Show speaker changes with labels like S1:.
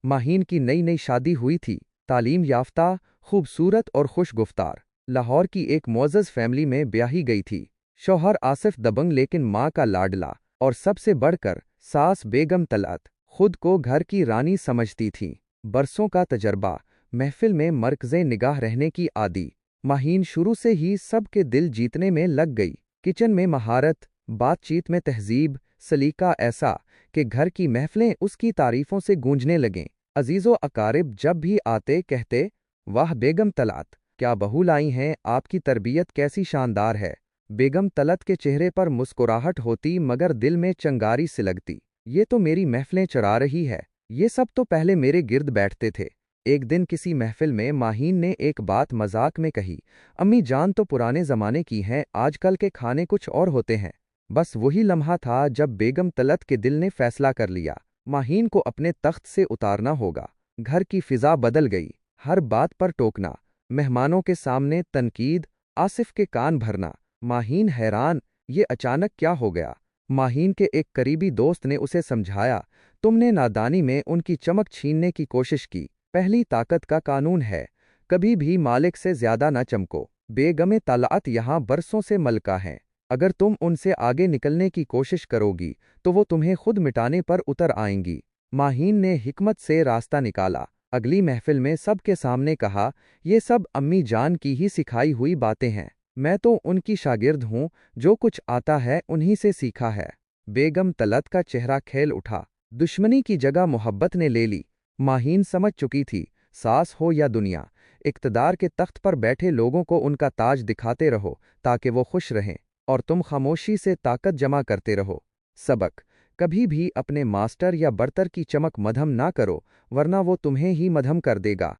S1: माहीन की नई नई शादी हुई थी, तालीम याफ्ता, खूबसूरत और खुश गुफ्तार। लाहौर की एक मुअज़्ज़ज़ फैमिली में ब्याही गई थी। शौहर आसिफ दबंग लेकिन माँ का लाडला, और सबसे बढ़कर सास बेगम तलअत खुद को घर की रानी समझती थीं। बरसों का तजर्बा, महफिल में मरकज़े निगाह रहने की आदी। माहीन शुरू से ही सबके दिल जीतने में लग गई। किचन में महारत, बातचीत में तहज़ीब, सलीका ऐसा कि घर की महफिलें उसकी तारीफों से गूंजने लगें। अजीज़ो अकारिब जब भी आते कहते, वाह बेगम तलअत, क्या बहू लाई हैं, आपकी तरबियत कैसी शानदार है। बेगम तलत के चेहरे पर मुस्कुराहट होती मगर दिल में चंगारी सी लगती। ये तो मेरी महफिलें चढ़ा रही है। ये सब तो पहले मेरे गिर्द बैठते थे। एक दिन किसी महफिल में माहीन ने एक बात मजाक में कही, अम्मी जान तो पुराने ज़माने की हैं, आजकल के खाने कुछ और होते हैं। बस वही लम्हा था जब बेगम तलत के दिल ने फैसला कर लिया, माहीन को अपने तख्त से उतारना होगा। घर की फिजा बदल गई। हर बात पर टोकना, मेहमानों के सामने तनकीद, आसिफ के कान भरना। माहीन हैरान, ये अचानक क्या हो गया। माहीन के एक करीबी दोस्त ने उसे समझाया, तुमने नादानी में उनकी चमक छीनने की कोशिश की। पहली ताकत का कानून है, कभी भी मालिक से ज्यादा न चमको। बेगमे तलअत यहाँ बरसों से मलका हैं। अगर तुम उनसे आगे निकलने की कोशिश करोगी तो वो तुम्हें खुद मिटाने पर उतर आएंगी। माहीन ने हिकमत से रास्ता निकाला। अगली महफिल में सबके सामने कहा, ये सब अम्मी जान की ही सिखाई हुई बातें हैं। मैं तो उनकी शागिर्द हूँ, जो कुछ आता है उन्हीं से सीखा है। बेगम तलत का चेहरा खिल उठा। दुश्मनी की जगह मोहब्बत ने ले ली। माहीन समझ चुकी थी, सास हो या दुनिया, इक़्तिदार के तख्त पर बैठे लोगों को उनका ताज दिखाते रहो ताकि वो खुश रहें, और तुम खामोशी से ताकत जमा करते रहो। सबक, कभी भी अपने मास्टर या बर्तर की चमक मधम ना करो, वरना वो तुम्हें ही मधम कर देगा।